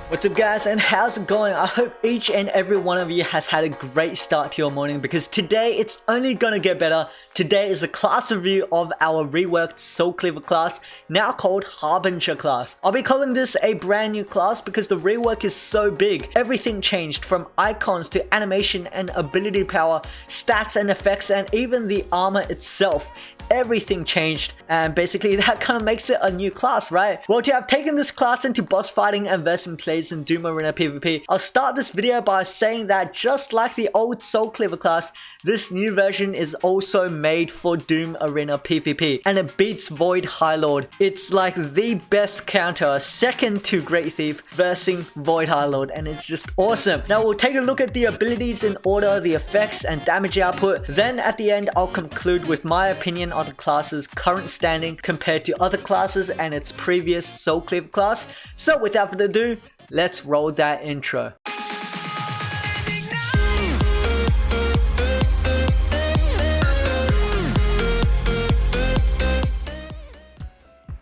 What's up guys, and how's it going? I hope each and every one of you has had a great start to your morning, because today it's only gonna get better. Today is a class review of our reworked Soul Cleaver class, now called Harbinger class. I'll be calling this a brand new class because the rework is so big. Everything changed, from icons to animation and ability power, stats and effects, and even the armor itself. Everything changed, and basically that kind of makes it a new class, right? Well, to have taken this class into boss fighting and versing plays in Doom Arena PvP, I'll start this video by saying that just like the old Soul Cleaver class, this new version is also made for Doom Arena PvP, and it beats Void Highlord. It's like the best counter, second to Great Thief, versing Void Highlord, and it's just awesome. Now we'll take a look at the abilities in order, the effects and damage output. Then at the end, I'll conclude with my opinion on the class's current standing compared to other classes and its previous Soul Cleaver class. So without further ado, let's roll that intro.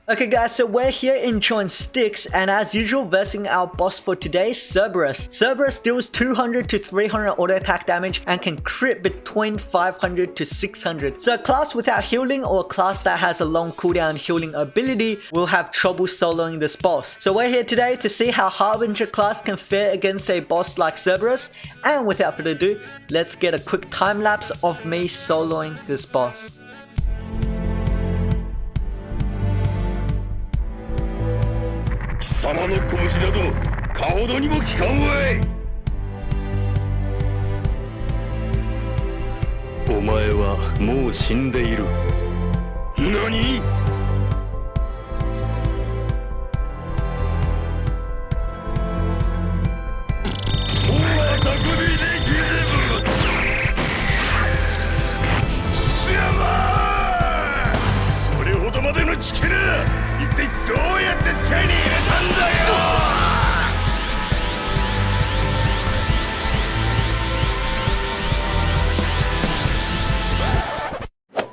Okay guys, so we're here in Joint Sticks, and as usual versing our boss for today, Cerberus. Cerberus deals 200 to 300 auto attack damage and can crit between 500 to 600. So a class without healing or a class that has a long cooldown healing ability will have trouble soloing this boss. So we're here today to see how Harbinger class can fare against a boss like Cerberus, and without further ado, let's get a quick time lapse of me soloing this boss. Samaの拳などかほどにも効かんわい。お前はもう死んでいる。何？もうあたくびできれぶ。しゃまー！それほどまでの力、一体どうやって手に入れたんだよ！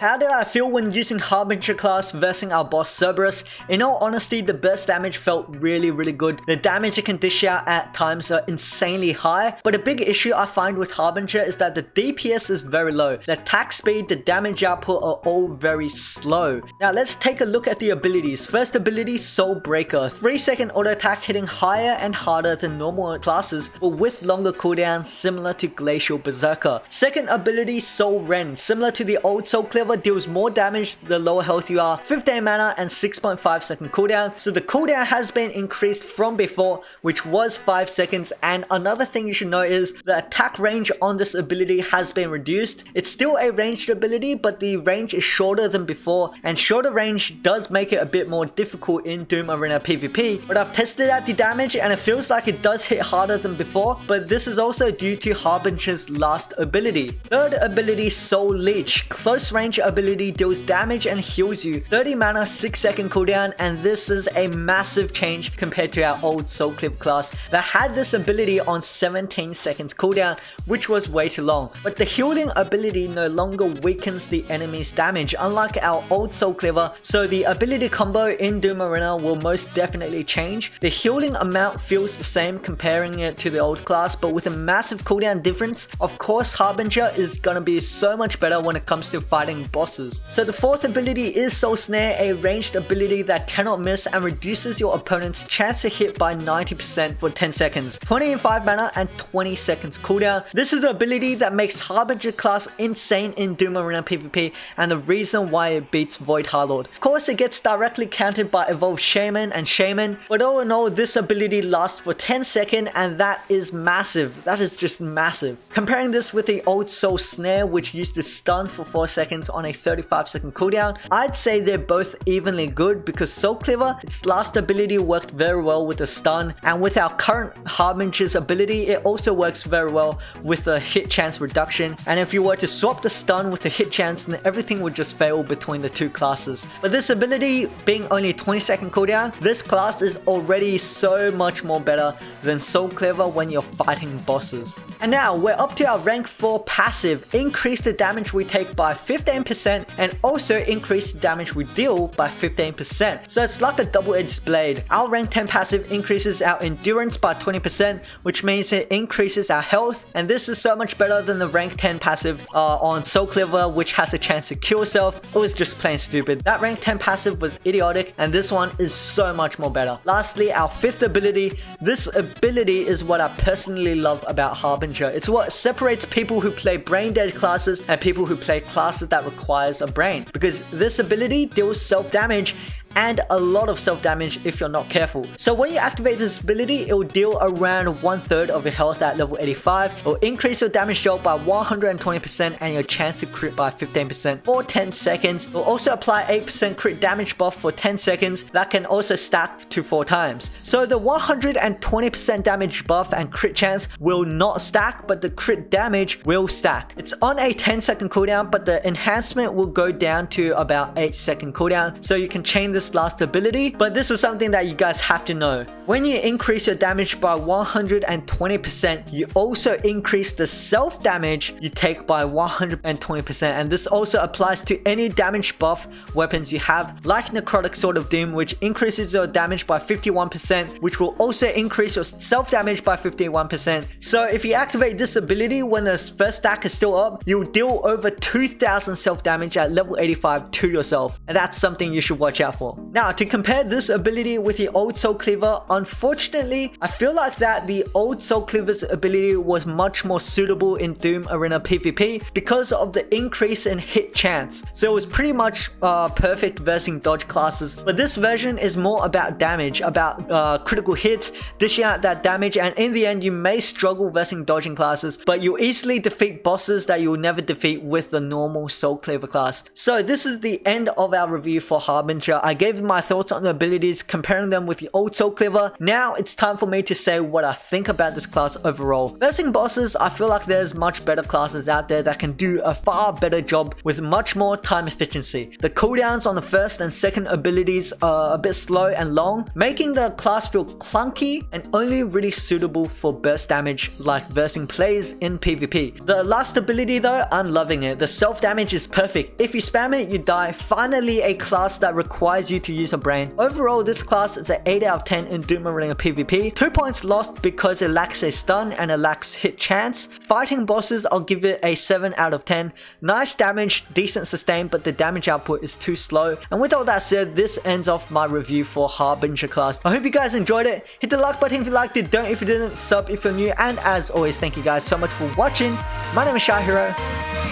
How did I feel when using Harbinger class versing our boss Cerberus? In all honesty, the burst damage felt really good. The damage it can dish out at times are insanely high, but a big issue I find with Harbinger is that the DPS is very low. The attack speed, the damage output are all very slow. Now let's take a look at the abilities. First ability, Soul Breaker. 3-second auto attack hitting higher and harder than normal classes, but with longer cooldown similar to Glacial Berserker. Second ability, Soul Rend. Similar to the old Soul Cleaver, deals more damage the lower health you are, 15 mana and 6.5 second cooldown. So the cooldown has been increased from before, which was 5 seconds. And another thing you should know is the attack range on this ability has been reduced. It's still a ranged ability, but the range is shorter than before, and shorter range does make it a bit more difficult in Doom Arena PvP. But I've tested out the damage and it feels like it does hit harder than before, but this is also due to Harbinger's last ability. Third ability, Soul Leech. Close range ability deals damage and heals you, 30 mana, 6-second cooldown, and this is a massive change compared to our old Soul Cleaver class that had this ability on 17 seconds cooldown, which was way too long. But the healing ability no longer weakens the enemy's damage, unlike our old Soul Cleaver, so the ability combo in Doom Arena will most definitely change. The healing amount feels the same comparing it to the old class, but with a massive cooldown difference. Of course, Harbinger is gonna be so much better when it comes to fighting bosses. So the fourth ability is Soul Snare, a ranged ability that cannot miss and reduces your opponent's chance to hit by 90% for 10 seconds, 25 mana and 20 seconds cooldown. This is the ability that makes Harbinger class insane in Doom Arena PvP, and the reason why it beats Void Highlord. Of course, it gets directly countered by Evolved Shaman and Shaman, but all in all, this ability lasts for 10 seconds, and that is massive. That is just massive. Comparing this with the old Soul Snare, which used to stun for 4 seconds on a 35-second cooldown, I'd say they're both evenly good, because Soul Cleaver, its last ability worked very well with the stun, and with our current Harbinger's ability, it also works very well with the hit chance reduction. And if you were to swap the stun with the hit chance, then everything would just fail between the two classes. But this ability being only 20-second cooldown, this class is already so much more better than Soul Cleaver when you're fighting bosses. And now we're up to our rank 4 passive. Increase the damage we take by 15% 20% and also increase the damage we deal by 15%. So it's like a double-edged blade. Our rank 10 passive increases our endurance by 20%, which means it increases our health, and this is so much better than the rank 10 passive on Soul Cleaver, which has a chance to kill self. It was just plain stupid. That rank 10 passive was idiotic, and this one is so much more better. Lastly, our 5th ability. This ability is what I personally love about Harbinger. It's what separates people who play brain dead classes and people who play classes that requires a brain, because this ability deals self damage and a lot of self damage if you're not careful. So when you activate this ability, it will deal around 1/3 of your health at level 85. It will increase your damage dealt by 120% and your chance to crit by 15% for 10 seconds. It will also apply 8% crit damage buff for 10 seconds. That can also stack to 4 times. So the 120% damage buff and crit chance will not stack, but the crit damage will stack. It's on a 10-second cooldown, but the enhancement will go down to about 8-second cooldown. So you can chain this last ability, but this is something that you guys have to know. When you increase your damage by 120%, you also increase the self damage you take by 120%, and this also applies to any damage buff weapons you have, like Necrotic Sword of Doom, which increases your damage by 51%, which will also increase your self damage by 51%. So if you activate this ability when the first stack is still up, you'll deal over 2000 self damage at level 85 to yourself, and that's something you should watch out for. Now, to compare this ability with the old Soul Cleaver, unfortunately, I feel like that the old Soul Cleaver's ability was much more suitable in Doom Arena PvP because of the increase in hit chance. So it was pretty much perfect versing dodge classes, but this version is more about damage, about critical hits, dishing out that damage, and in the end, you may struggle versing dodging classes, but you'll easily defeat bosses that you will never defeat with the normal Soul Cleaver class. So this is the end of our review for Harbinger. I gave my thoughts on the abilities, comparing them with the old Soul Cleaver. Now it's time for me to say what I think about this class overall. Versing bosses, I feel like there's much better classes out there that can do a far better job with much more time efficiency. The cooldowns on the first and second abilities are a bit slow and long, making the class feel clunky and only really suitable for burst damage like versing plays in PvP. The last ability though, I'm loving it. The self damage is perfect. If you spam it, you die. Finally, a class that requires you to use a brain. Overall, this class is an 8 out of 10 in Doom Arena PvP. 2 points lost because it lacks a stun and it lacks hit chance. Fighting bosses, I'll give it a 7 out of 10. Nice damage, decent sustain, but the damage output is too slow. And with all that said, this ends off my review for Harbinger class. I hope you guys enjoyed it. Hit the like button if you liked it, don't if you didn't, sub if you're new, and as always, thank you guys so much for watching. My name is Shy Hero.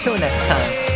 Till next time. Bye.